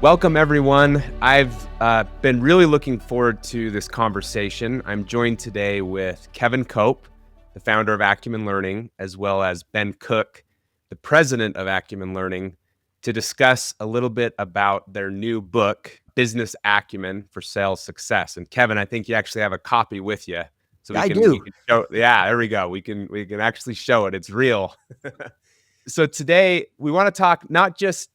Welcome, everyone. I've been really looking forward to this conversation. I'm joined today with Kevin Cope, the founder of Acumen Learning, as well as Ben Cook, the president of Acumen Learning, to discuss a little bit about their new book, Business Acumen for Sales Success. And Kevin, I think you actually have a copy with you, so we I can do. show. Yeah, there we go. We can actually show it. It's real. So today we want to talk not just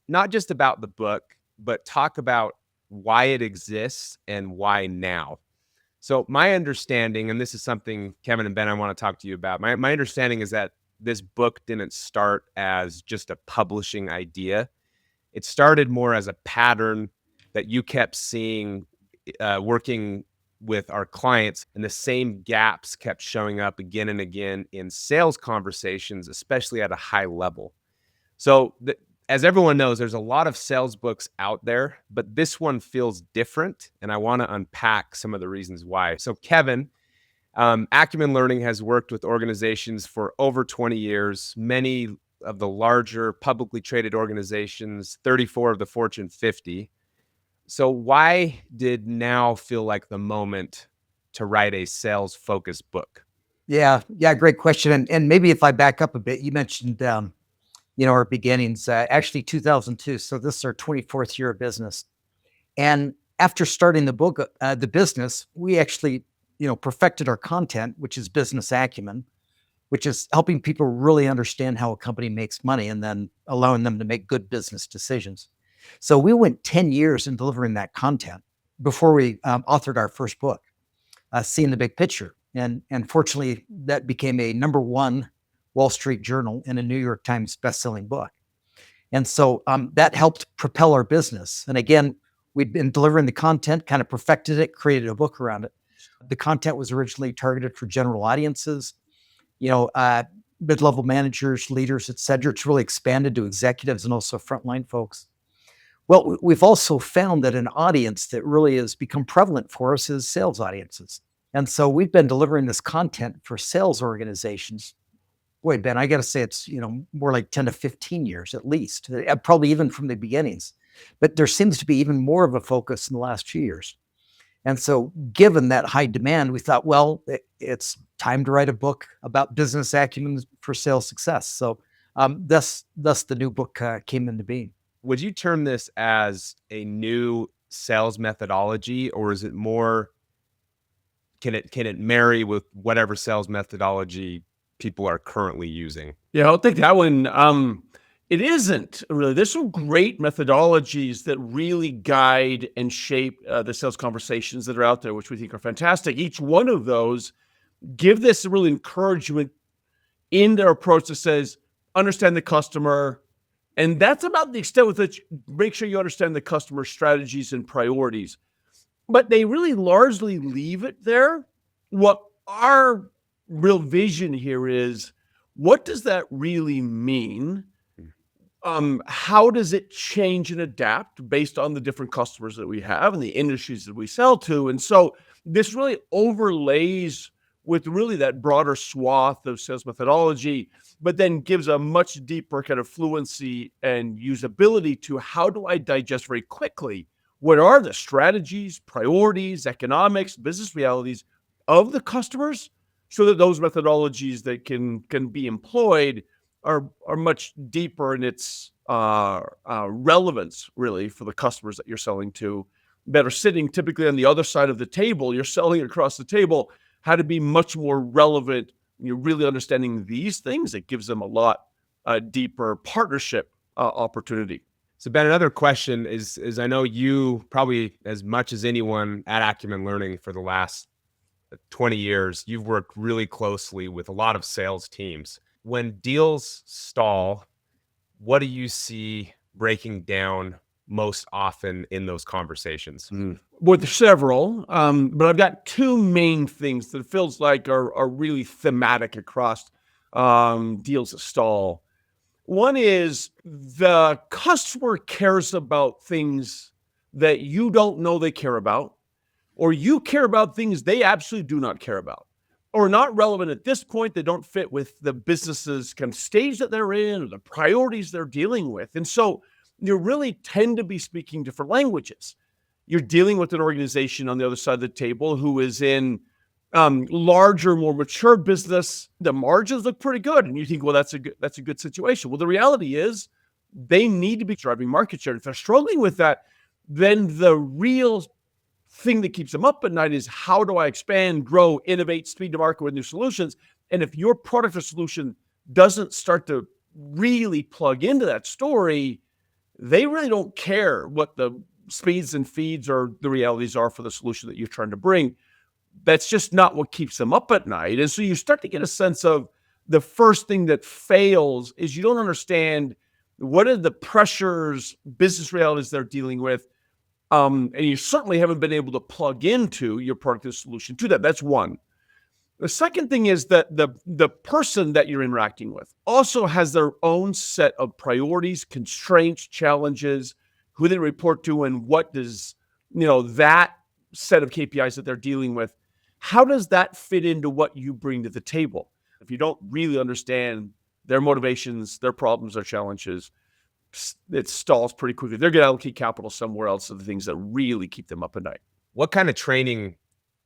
about the book, but talk about why it exists and why now. So my understanding, and this is something, Kevin and Ben, I want to talk to you about. My understanding is that this book didn't start as just a publishing idea. It started more as a pattern that you kept seeing working with our clients, and the same gaps kept showing up again and again in sales conversations, especially at a high level. So as everyone knows, there's a lot of sales books out there, but this one feels different, and I want to unpack some of the reasons why. So Kevin, Acumen Learning has worked with organizations for over 20 years, many of the larger publicly traded organizations, 34 of the Fortune 50. So why did now feel like the moment to write a sales-focused book? Yeah, great question. And maybe if I back up a bit, you mentioned, our beginnings, actually 2002. So this is our 24th year of business. And after starting the business, we actually, perfected our content, which is business acumen, which is helping people really understand how a company makes money and then allowing them to make good business decisions. So we went 10 years in delivering that content before we authored our first book, Seeing the Big Picture. And fortunately, that became a #1 Wall Street Journal and a New York Times bestselling book. And so that helped propel our business. And again, we'd been delivering the content, kind of perfected it, created a book around it. The content was originally targeted for general audiences, mid-level managers, leaders, et cetera. It's really expanded to executives and also frontline folks. Well, we've also found that an audience that really has become prevalent for us is sales audiences. And so we've been delivering this content for sales organizations. Boy, Ben, I got to say it's, more like 10 to 15 years at least, probably even from the beginnings. But there seems to be even more of a focus in the last few years. And so given that high demand, we thought, well, it's time to write a book about business acumen for sales success. So thus the new book came into being. Would you term this as a new sales methodology, or is it more, can it marry with whatever sales methodology people are currently using? Yeah, I'll take that one. It isn't really. There's some great methodologies that really guide and shape the sales conversations that are out there, which we think are fantastic. Each one of those give this real encouragement in their approach that says, understand the customer. And that's about the extent with which make sure you understand the customer strategies and priorities. But they really largely leave it there. What our real vision here is, what does that really mean? How does it change and adapt based on the different customers that we have and the industries that we sell to? And so this really overlays with really that broader swath of sales methodology, but then gives a much deeper kind of fluency and usability to how do I digest very quickly what are the strategies, priorities, economics, business realities of the customers, so that those methodologies that can be employed are much deeper in its relevance, really, for the customers that you're selling to, that are sitting typically on the other side of the table. You're selling across the table, how to be much more relevant. You're really understanding these things. It gives them a lot deeper partnership opportunity. So Ben, another question is I know you probably as much as anyone at Acumen Learning for the last 20 years, you've worked really closely with a lot of sales teams. When deals stall, what do you see breaking down most often in those conversations? Well, there's several, but I've got two main things that it feels like are really thematic across deals that stall. One is the customer cares about things that you don't know they care about, or you care about things they absolutely do not care about, or not relevant at this point. They don't fit with the business's kind of stage that they're in or the priorities they're dealing with. And so you really tend to be speaking different languages. You're dealing with an organization on the other side of the table who is in larger, more mature business. The margins look pretty good, and you think, well, that's a good situation. Well, the reality is they need to be driving market share. If they're struggling with that, then the real thing that keeps them up at night is, how do I expand, grow, innovate, speed to market with new solutions? And if your product or solution doesn't start to really plug into that story, they really don't care what the speeds and feeds or the realities are for the solution that you're trying to bring. That's just not what keeps them up at night. And so you start to get a sense of, the first thing that fails is you don't understand what are the pressures, business realities they're dealing with. And you certainly haven't been able to plug into your product or solution to that. That's one. The second thing is that the person that you're interacting with also has their own set of priorities, constraints, challenges, who they report to, and what does, that set of KPIs that they're dealing with, how does that fit into what you bring to the table? If you don't really understand their motivations, their problems, their challenges, it stalls pretty quickly. They're going to allocate capital somewhere else to the things that really keep them up at night. What kind of training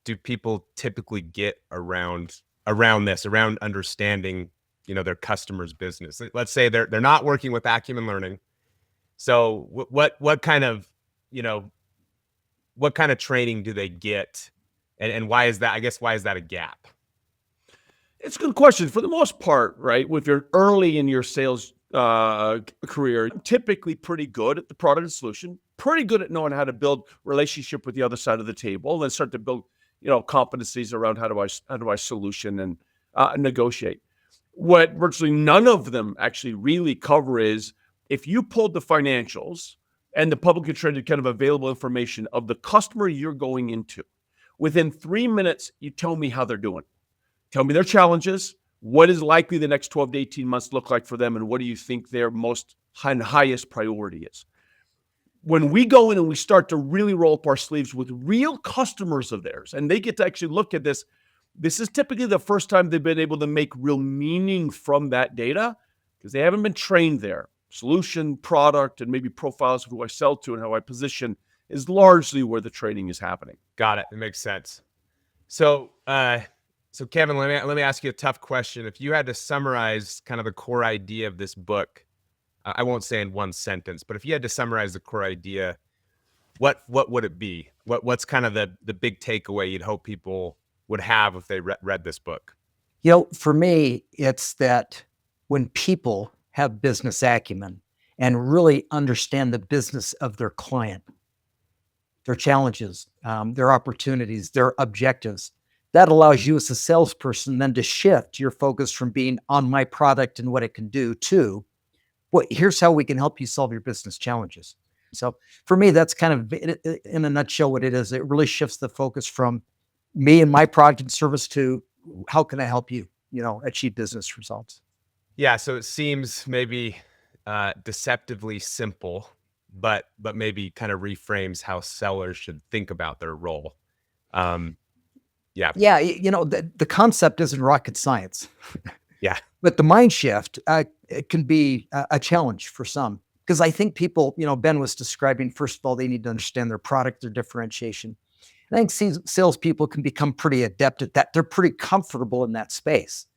do people typically get around understanding, their customer's business? Let's say they're not working with Acumen Learning. So what kind of training do they get, and why is that? I guess, why is that a gap? It's a good question. For the most part, right, if you're early in your sales career, typically pretty good at the product and solution, pretty good at knowing how to build relationship with the other side of the table, and then start to build competencies around how do I solution and negotiate. What virtually none of them actually really cover is, if you pulled the financials and the publicly traded kind of available information of the customer you're going into, within 3 minutes, you tell me how they're doing. Tell me their challenges. What is likely the next 12 to 18 months look like for them? And what do you think their most highest priority is? When we go in and we start to really roll up our sleeves with real customers of theirs, and they get to actually look at this, this is typically the first time they've been able to make real meaning from that data, because they haven't been trained there. Solution, product, and maybe profiles of who I sell to and how I position is largely where the training is happening. Got it. It makes sense. So Kevin, let me ask you a tough question. If you had to summarize kind of the core idea of this book, I won't say in one sentence, but if you had to summarize the core idea, what would it be? What's kind of the big takeaway you'd hope people would have if they read this book? For me, it's that when people have business acumen and really understand the business of their client, their challenges, their opportunities, their objectives, that allows you as a salesperson then to shift your focus from being on my product and what it can do to, well, here's how we can help you solve your business challenges. So for me, that's kind of in a nutshell what it is. It really shifts the focus from me and my product and service to how can I help you, achieve business results. Yeah. So it seems maybe deceptively simple, but maybe kind of reframes how sellers should think about their role. Yeah. Yeah. The concept isn't rocket science. Yeah. But the mind shift, it can be a challenge for some, because I think people, Ben was describing, first of all, they need to understand their product, their differentiation. I think salespeople can become pretty adept at that. They're pretty comfortable in that space.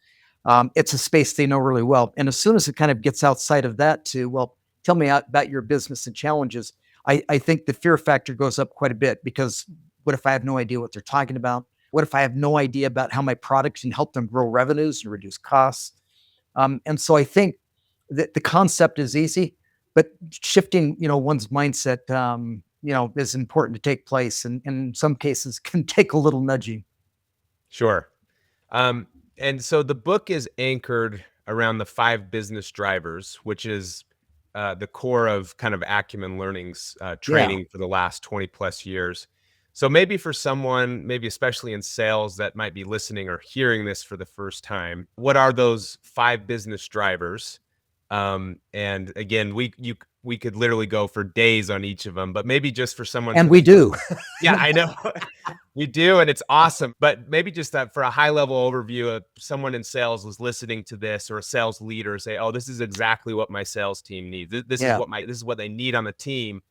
It's a space they know really well. And as soon as it kind of gets outside of that to, well, tell me about your business and challenges, I think the fear factor goes up quite a bit, because what if I have no idea what they're talking about? What if I have no idea about how my product can help them grow revenues and reduce costs? And so I think that the concept is easy, but shifting, one's mindset, is important to take place, and in some cases can take a little nudging. Sure. And so the book is anchored around the 5 business drivers, which is the core of kind of Acumen Learning's training for the last 20 plus years. So maybe for someone, maybe especially in sales, that might be listening or hearing this for the first time, what are those 5 business drivers? And again, we we could literally go for days on each of them, but maybe just for someone. And we do. Yeah, I know. We do, and it's awesome. But maybe just that for a high level overview of someone in sales was listening to this, or a sales leader say, "Oh, this is exactly what my sales team needs. This Yeah. is what they need on the team."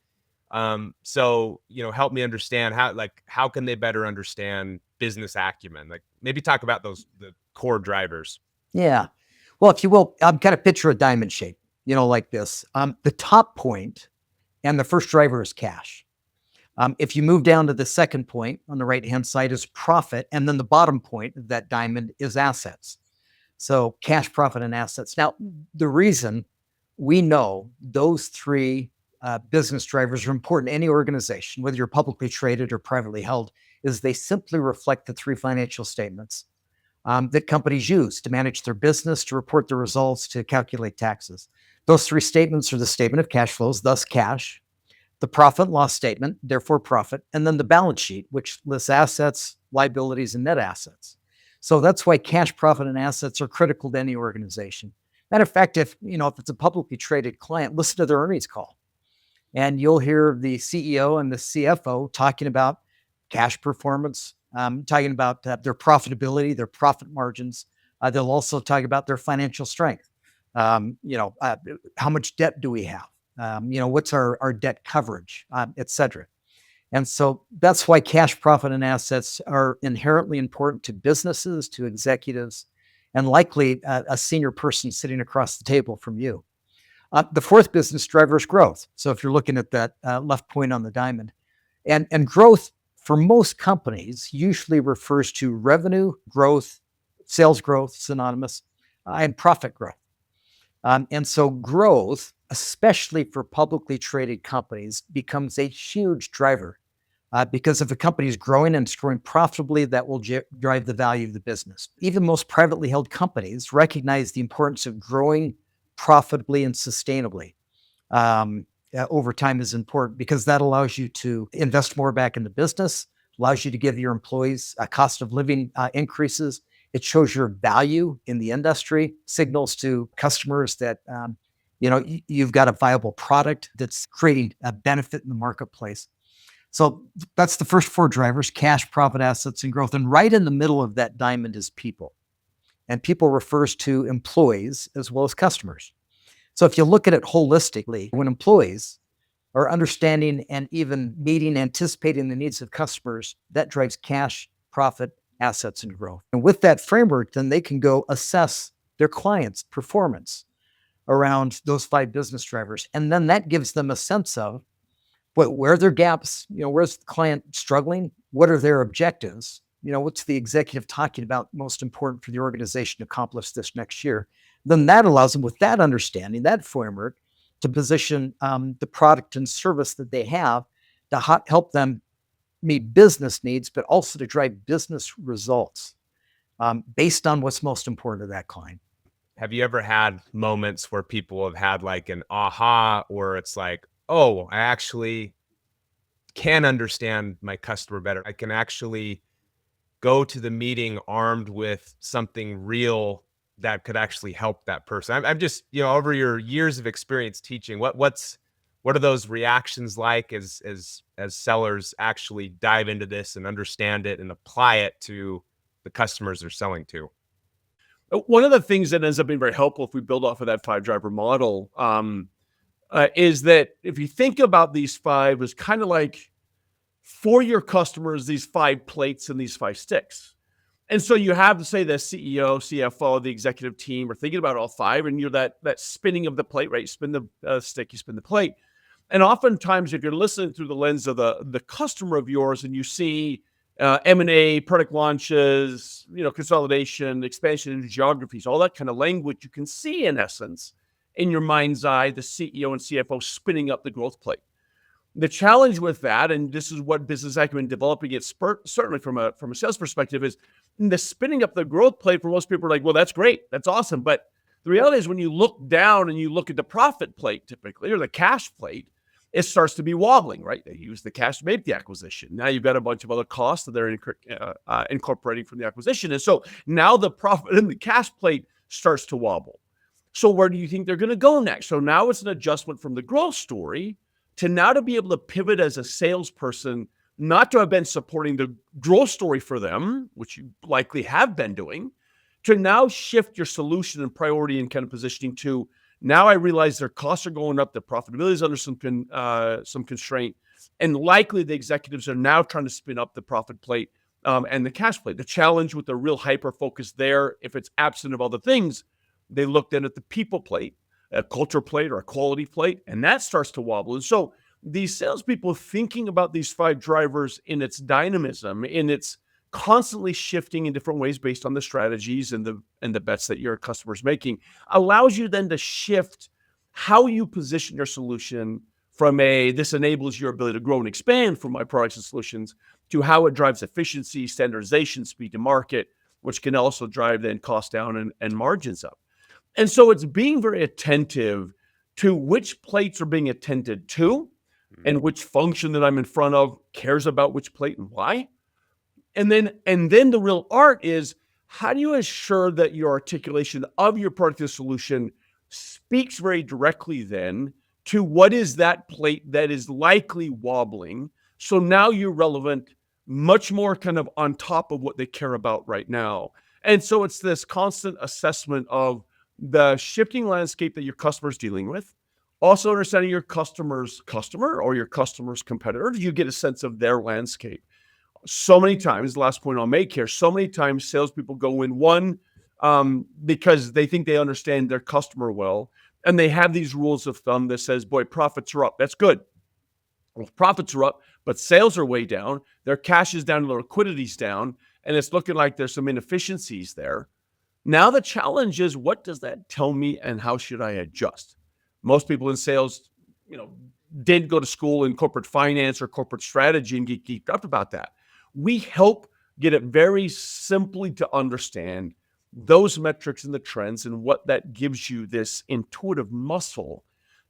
So help me understand how can they better understand business acumen? Like maybe talk about the core drivers. Yeah. Well, if you will, kind of picture a diamond shape, like this. The top point and the first driver is cash. If you move down to the second point on the right-hand side is profit, and then the bottom point of that diamond is assets. So cash, profit, and assets. Now, the reason we know those three business drivers are important in any organization, whether you're publicly traded or privately held, is they simply reflect the three financial statements that companies use to manage their business, to report their results, to calculate taxes. Those three statements are the statement of cash flows, thus cash, the profit and loss statement, therefore profit, and then the balance sheet, which lists assets, liabilities, and net assets. So that's why cash, profit, and assets are critical to any organization. Matter of fact, if it's a publicly traded client, listen to their earnings call, and you'll hear the CEO and the CFO talking about cash performance, talking about their profitability, their profit margins. They'll also talk about their financial strength. How much debt do we have? What's our debt coverage, et cetera. And so that's why cash, profit, and assets are inherently important to businesses, to executives, and likely a senior person sitting across the table from you. The fourth business driver is growth. So if you're looking at that left point on the diamond, and growth for most companies usually refers to revenue growth, sales growth, synonymous, and profit growth. And so growth, especially for publicly traded companies, becomes a huge driver because if a company is growing and it's growing profitably, that will drive the value of the business. Even most privately held companies recognize the importance of growing profitably and sustainably over time is important because that allows you to invest more back in the business, allows you to give your employees cost of living increases. It shows your value in the industry, signals to customers that you've got a viable product that's creating a benefit in the marketplace. So that's the first four drivers: cash, profit, assets, and growth. And right in the middle of that diamond is people. And people refers to employees as well as customers. So if you look at it holistically, when employees are understanding and even meeting, anticipating the needs of customers, that drives cash, profit, assets, and growth. And with that framework, then they can go assess their clients' performance around those five business drivers. And then that gives them a sense of where are their gaps, where's the client struggling? What are their objectives? What's the executive talking about most important for the organization to accomplish this next year? Then that allows them, with that understanding, that framework, to position the product and service that they have to help them meet business needs, but also to drive business results based on what's most important to that client. Have you ever had moments where people have had like an aha, or it's like, oh, I actually can understand my customer better. I can actually go to the meeting armed with something real that could actually help that person. I'm just, over your years of experience teaching, what are those reactions like as sellers actually dive into this and understand it and apply it to the customers they're selling to? One of the things that ends up being very helpful if we build off of that 5-driver model is that if you think about these five as kind of like, for your customers, these 5 plates and these 5 sticks. And so you have to say the CEO, CFO, the executive team are thinking about all 5, and you're that spinning of the plate, right? You spin the stick, you spin the plate. And oftentimes, if you're listening through the lens of the customer of yours and you see M&A, product launches, consolidation, expansion into geographies, all that kind of language, you can see in essence, in your mind's eye, the CEO and CFO spinning up the growth plate. The challenge with that, and this is what business acumen developing it certainly from a sales perspective, is the spinning up the growth plate. For most people are like, well, that's great, that's awesome. But the reality is when you look down and you look at the profit plate typically, or the cash plate, it starts to be wobbling, right? They use the cash to make the acquisition. Now you've got a bunch of other costs that they're incorporating from the acquisition. And so now the profit in the cash plate starts to wobble. So where do you think they're going to go next? So now it's an adjustment from the growth story to now to be able to pivot as a salesperson, not to have been supporting the growth story for them, which you likely have been doing, to now shift your solution and priority and kind of positioning to, now I realize their costs are going up, their profitability is under some constraint, and likely the executives are now trying to spin up the profit plate and the cash plate. The challenge with the real hyper focus there, if it's absent of other things, they look then at the people plate, a culture plate or a quality plate, and that starts to wobble. And so these salespeople thinking about these 5 drivers in its dynamism, in its constantly shifting in different ways based on the strategies and the bets that your customer's making, allows you then to shift how you position your solution from this enables your ability to grow and expand from my products and solutions, to how it drives efficiency, standardization, speed to market, which can also drive then cost down and margins up. And so it's being very attentive to which plates are being attended to and which function that I'm in front of cares about which plate and why. And then the real art is, how do you ensure that your articulation of your product or solution speaks very directly then to what is that plate that is likely wobbling? So now you're relevant, much more kind of on top of what they care about right now. And so it's this constant assessment of the shifting landscape that your customer's dealing with, also understanding your customer's customer or your customer's competitor. You get a sense of their landscape. So many times, the last point I'll make here, so many times salespeople go in because they think they understand their customer well, and they have these rules of thumb that says, boy, profits are up. That's good. Well, profits are up, but sales are way down. Their cash is down, their liquidity's down, and it's looking like there's some inefficiencies there. Now the challenge is, what does that tell me and how should I adjust? Most people in sales, did go to school in corporate finance or corporate strategy and get geeked up about that. We help get it very simply to understand those metrics and the trends and what that gives you this intuitive muscle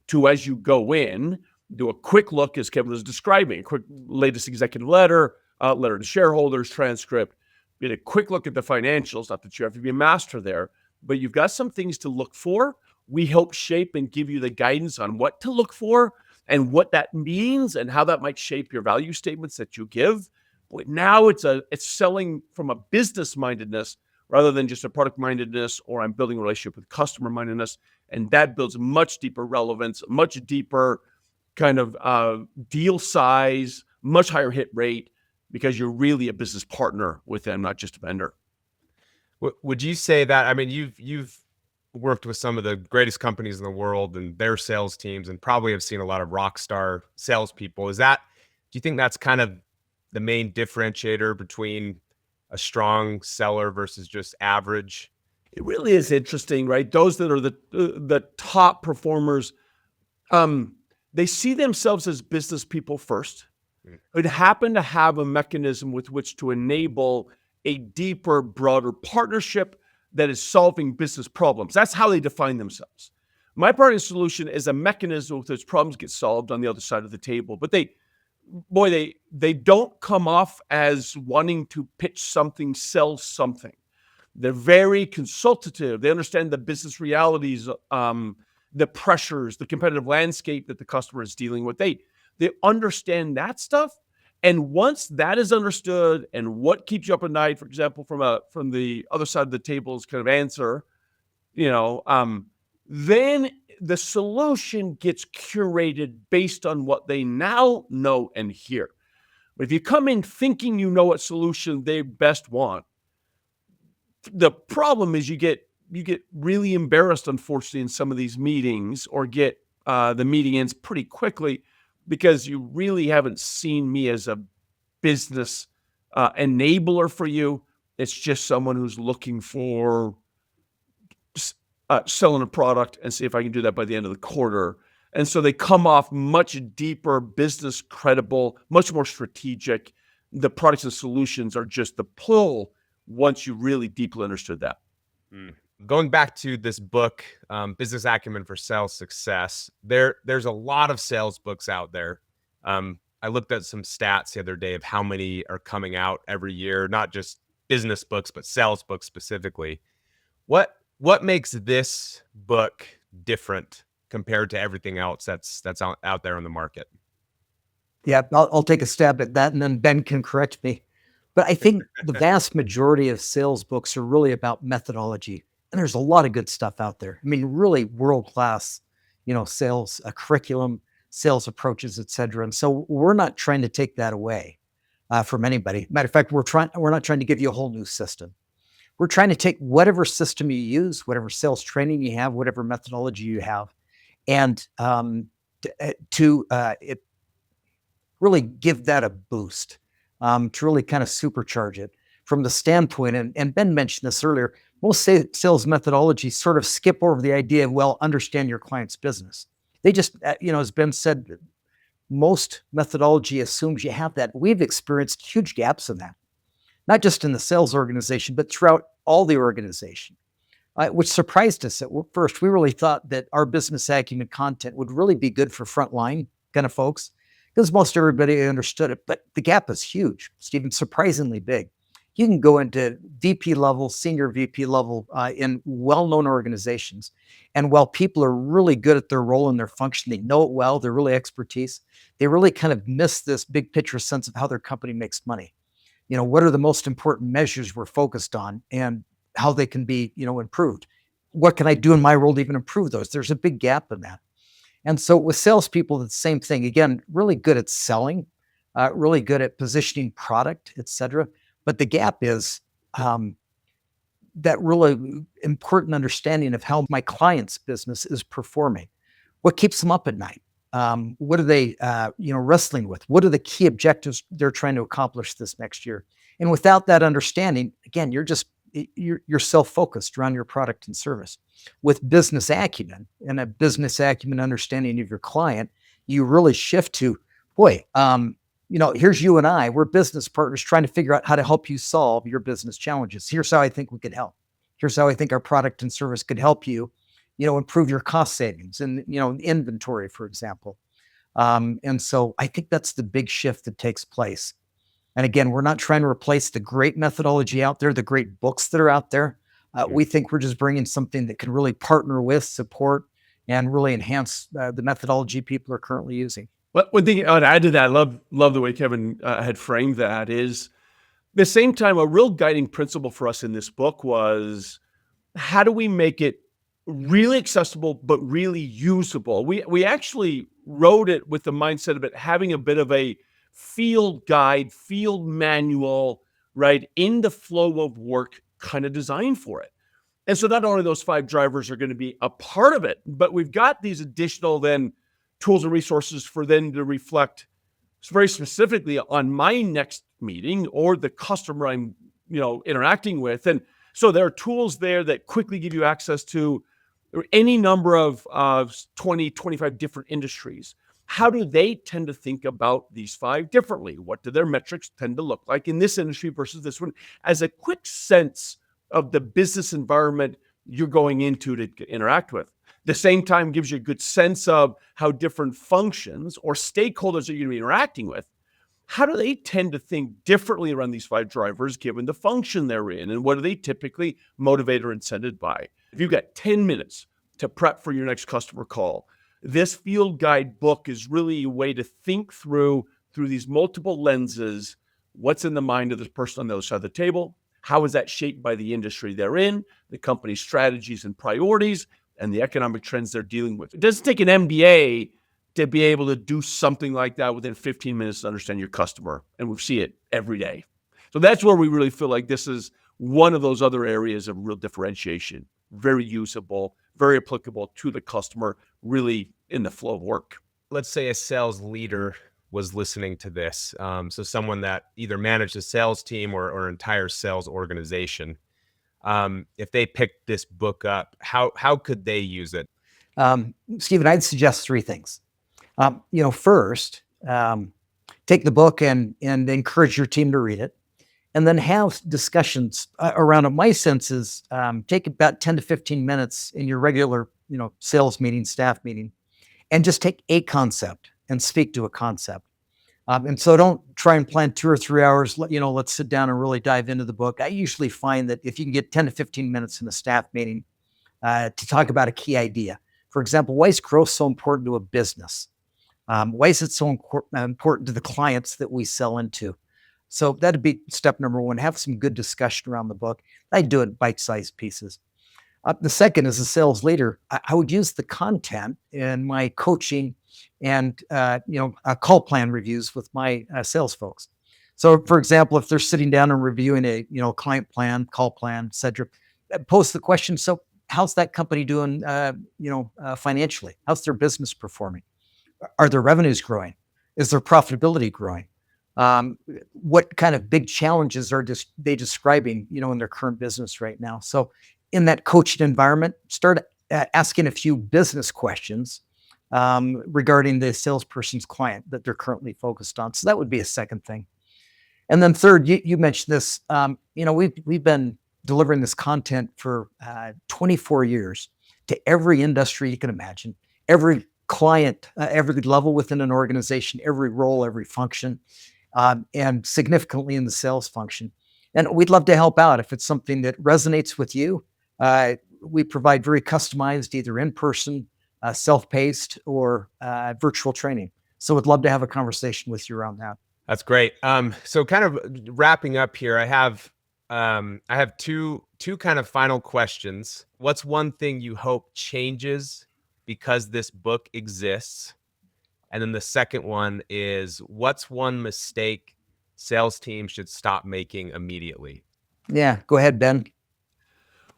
to, as you go in, do a quick look, as Kevin was describing, a quick latest executive letter, letter to shareholders, transcript, get a quick look at the financials. Not that you have to be a master there, but you've got some things to look for. We help shape and give you the guidance on what to look for and what that means and how that might shape your value statements that you give. But now it's selling from a business mindedness rather than just a product mindedness, or I'm building a relationship with customer mindedness. And that builds much deeper relevance, much deeper kind of deal size, much higher hit rate, because you're really a business partner with them, not just a vendor. Would you say that, I mean, you've worked with some of the greatest companies in the world and their sales teams, and probably have seen a lot of rock star salespeople. Do you think that's kind of the main differentiator between a strong seller versus just average? It really is interesting, right? Those that are the top performers, they see themselves as business people first. It happen to have a mechanism with which to enable a deeper, broader partnership that is solving business problems. That's how they define themselves. My product solution is a mechanism with which problems get solved on the other side of the table. But they don't come off as wanting to pitch something, sell something. They're very consultative. They understand the business realities, the pressures, the competitive landscape that the customer is dealing with. They understand that stuff. And once that is understood, and what keeps you up at night, for example, from the other side of the table's kind of answer, then the solution gets curated based on what they now know and hear. But if you come in thinking you know what solution they best want, the problem is you get really embarrassed, unfortunately, in some of these meetings, or get the meeting ends pretty quickly because you really haven't seen me as a business enabler for you. It's just someone who's looking for selling a product and see if I can do that by the end of the quarter. And so they come off much deeper, business credible, much more strategic. The products and solutions are just the pull once you really deeply understood that. Going back to this book, Business Acumen for Sales Success, there's a lot of sales books out there. I looked at some stats the other day of how many are coming out every year, not just business books, but sales books specifically. What What makes this book different compared to everything else that's out there in the market? Yeah, I'll take a stab at that, and then Ben can correct me. But I think the vast majority of sales books are really about methodology, and there's a lot of good stuff out there. I mean, really world class, sales curriculum, sales approaches, et cetera. And so we're not trying to take that away from anybody. Matter of fact, we're not trying to give you a whole new system. We're trying to take whatever system you use, whatever sales training you have, whatever methodology you have, and it really give that a boost, to really kind of supercharge it from the standpoint. And Ben mentioned this earlier. Most sales methodologies sort of skip over the idea of, well, understand your client's business. They just, as Ben said, most methodology assumes you have that. We've experienced huge gaps in that, not just in the sales organization, but throughout all the organization, which surprised us at first. We really thought that our business acumen content would really be good for frontline kind of folks, because most everybody understood it. But the gap is huge, Stephen, surprisingly big. You can go into VP level, senior VP level in well-known organizations. And while people are really good at their role and their function, they know it well, they're really expertise, they really kind of miss this big picture sense of how their company makes money. What are the most important measures we're focused on and how they can be, improved? What can I do in my role to even improve those? There's a big gap in that. And so with salespeople, it's the same thing. Again, really good at selling, really good at positioning product, et cetera. But the gap is that really important understanding of how my client's business is performing. What keeps them up at night? What are they, wrestling with? What are the key objectives they're trying to accomplish this next year? And without that understanding, again, you're self-focused around your product and service. With business acumen and a business acumen understanding of your client, you really shift to, boy, here's you and I, we're business partners trying to figure out how to help you solve your business challenges. Here's how I think we could help. Here's how I think our product and service could help you, improve your cost savings and, inventory, for example. And so I think that's the big shift that takes place. And again, we're not trying to replace the great methodology out there, the great books that are out there. We think we're just bringing something that can really partner with, support, and really enhance the methodology people are currently using. Well, one thing I would add to that, I love the way Kevin had framed that, is at the same time, a real guiding principle for us in this book was, how do we make it really accessible, but really usable? We actually wrote it with the mindset of it having a bit of a field guide, field manual, right, in the flow of work kind of designed for it. And so not only those 5 drivers are going to be a part of it, but we've got these additional then tools and resources for them to reflect very specifically on my next meeting or the customer I'm, interacting with. And so there are tools there that quickly give you access to any number of 20, 25 different industries. How do they tend to think about these 5 differently? What do their metrics tend to look like in this industry versus this one? As a quick sense of the business environment you're going into to interact with. The same time gives you a good sense of how different functions or stakeholders that you're going to be interacting with, how do they tend to think differently around these 5 drivers given the function they're in, and what are they typically motivated or incented by? If you've got 10 minutes to prep for your next customer call, this field guide book is really a way to think through these multiple lenses, what's in the mind of the person on the other side of the table, how is that shaped by the industry they're in, the company's strategies and priorities, and the economic trends they're dealing with. It doesn't take an MBA to be able to do something like that within 15 minutes to understand your customer, and we see it every day. So that's where we really feel like this is one of those other areas of real differentiation, very usable, very applicable to the customer, really in the flow of work. Let's say a sales leader was listening to this. So someone that either managed a sales team or entire sales organization. If they picked this book up, how could they use it? Stephen, I'd suggest 3 things. First, take the book and encourage your team to read it, and then have discussions around it. My sense is take about 10 to 15 minutes in your regular, sales meeting, staff meeting, and just take a concept and speak to a concept. And so don't try and plan 2 or 3 hours. Let's sit down and really dive into the book. I usually find that if you can get 10 to 15 minutes in a staff meeting, to talk about a key idea. For example, why is growth so important to a business? Why is it so important to the clients that we sell into? So that'd be step number one. Have some good discussion around the book. I do it bite-sized pieces. The second, as a sales leader, I would use the content in my coaching and call plan reviews with my sales folks. So, for example, if they're sitting down and reviewing a client plan, call plan, etc., pose the question: so, how's that company doing? Financially, how's their business performing? Are their revenues growing? Is their profitability growing? What kind of big challenges are they describing, in their current business right now? So, in that coaching environment, start asking a few business questions regarding the salesperson's client that they're currently focused on. So that would be a second thing. And then third, you mentioned this. We've been delivering this content for 24 years to every industry you can imagine, every client, every level within an organization, every role, every function, and significantly in the sales function. And we'd love to help out if it's something that resonates with you. We provide very customized, either in-person, self-paced, or virtual training. So we'd love to have a conversation with you around that. That's great. So kind of wrapping up here, I have two kind of final questions. What's one thing you hope changes because this book exists? And then the second one is, what's one mistake sales teams should stop making immediately? Yeah, go ahead, Ben.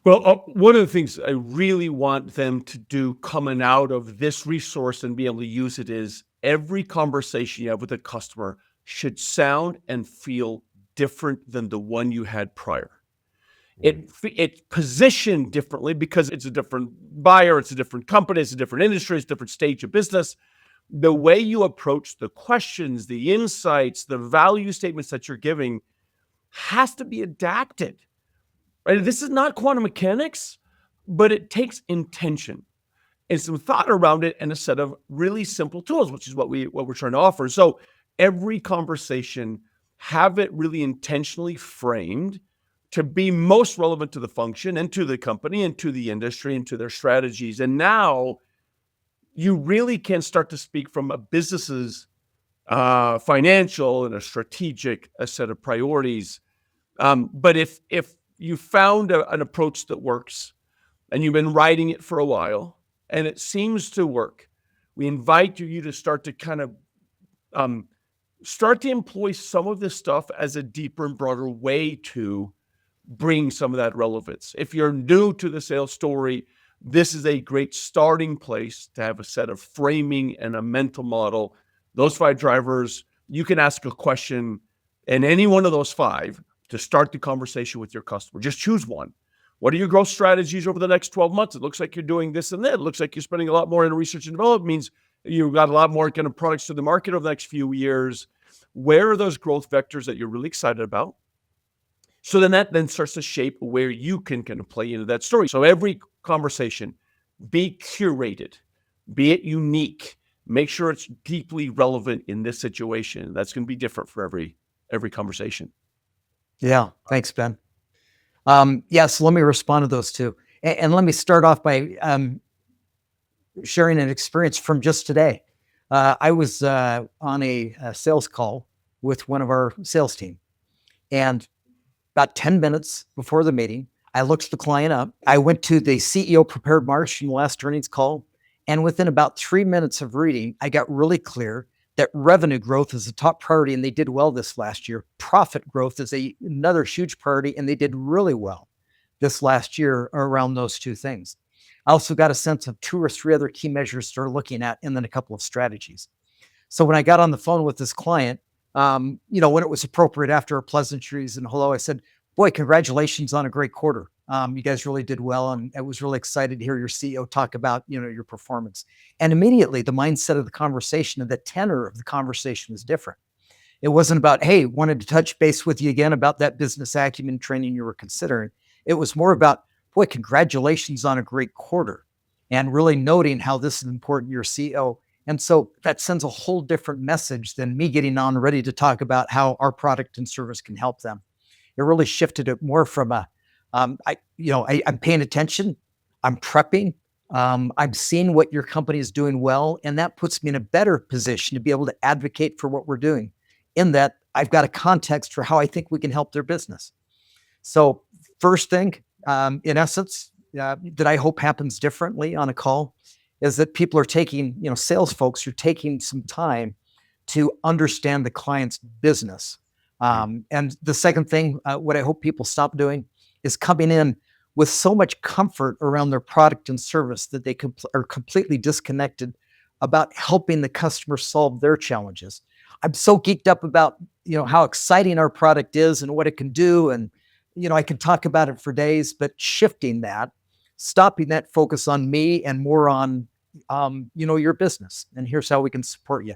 Well, one of the things I really want them to do coming out of this resource and be able to use it is every conversation you have with a customer should sound and feel different than the one you had prior. It's positioned differently because it's a different buyer, it's a different company, it's a different industry, it's a different stage of business. The way you approach the questions, the insights, the value statements that you're giving has to be adapted. Right? This is not quantum mechanics, but it takes intention and some thought around it and a set of really simple tools, which is what we're trying to offer. So every conversation, have it really intentionally framed to be most relevant to the function and to the company and to the industry and to their strategies. And now you really can start to speak from a business's financial and a strategic set of priorities. But if you found an approach that works and you've been writing it for a while and it seems to work, we invite you to start to kind of start to employ some of this stuff as a deeper and broader way to bring some of that relevance. If you're new to the sales story, this is a great starting place to have a set of framing and a mental model. Those 5 drivers, you can ask a question in any one of those 5 to start the conversation with your customer. Just choose one. What are your growth strategies over the next 12 months? It looks like you're doing this and that. It looks like you're spending a lot more in research and development. It means you've got a lot more kind of products to the market over the next few years. Where are those growth vectors that you're really excited about? So then that starts to shape where you can kind of play into that story. So every conversation, be curated, be it unique, make sure it's deeply relevant in this situation. That's going to be different for every conversation. Yeah, thanks, Ben. So let me respond to those two. And let me start off by sharing an experience from just today. I was on a sales call with one of our sales team. And about 10 minutes before the meeting, I looked the client up. I went to the CEO prepared remarks from the last earnings call. And within about 3 minutes of reading, I got really clear that revenue growth is a top priority, and they did well this last year. Profit growth is another huge priority, and they did really well this last year around those two things. I also got a sense of 2 or 3 other key measures they're looking at, and then a couple of strategies. So when I got on the phone with this client, when it was appropriate after pleasantries and hello, I said, boy, congratulations on a great quarter. You guys really did well. And I was really excited to hear your CEO talk about, your performance. And immediately the mindset of the conversation and the tenor of the conversation was different. It wasn't about, hey, wanted to touch base with you again about that business acumen training you were considering. It was more about, boy, congratulations on a great quarter, and really noting how this is important to your CEO. And so that sends a whole different message than me getting on ready to talk about how our product and service can help them. It really shifted it more from I'm paying attention. I'm prepping. I'm seeing what your company is doing well, and that puts me in a better position to be able to advocate for what we're doing. In that, I've got a context for how I think we can help their business. So, first thing, in essence, that I hope happens differently on a call is that people are taking, sales folks are taking some time to understand the client's business. And the second thing, what I hope people stop doing is coming in with so much comfort around their product and service that they are completely disconnected about helping the customer solve their challenges. I'm so geeked up about how exciting our product is and what it can do, and I can talk about it for days. But shifting that, stopping that focus on me and more on your business, and here's how we can support you.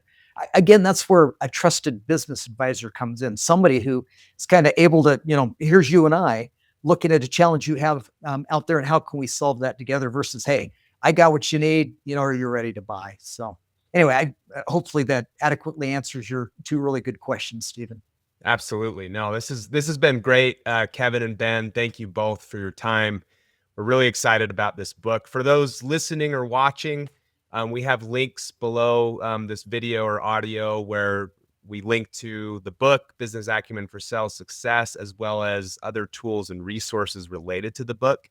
Again, that's where a trusted business advisor comes in. Somebody who is kind of able to, here's you and I looking at a challenge you have out there, and how can we solve that together? Versus, hey, I got what you need, are you ready to buy? So anyway, hopefully that adequately answers your two really good questions, Stephen. Absolutely. No, this has been great. Kevin and Ben, thank you both for your time. We're really excited about this book. For those listening or watching, we have links below this video or audio where we link to the book, Business Acumen for Sales Success, as well as other tools and resources related to the book.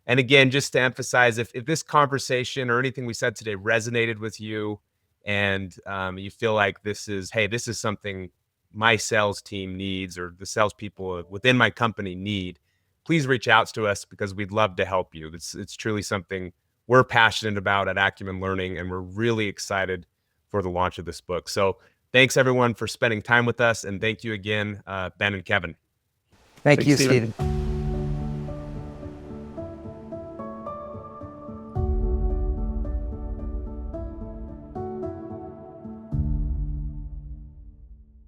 And again, just to emphasize, if this conversation or anything we said today resonated with you, and you feel like this is something my sales team needs, or the salespeople within my company need, please reach out to us, because we'd love to help you. It's truly something we're passionate about at Acumen Learning, and we're really excited for the launch of this book. So thanks everyone for spending time with us, and thank you again, Ben and Kevin. Thank Thanks, you, Stephen. Stephen.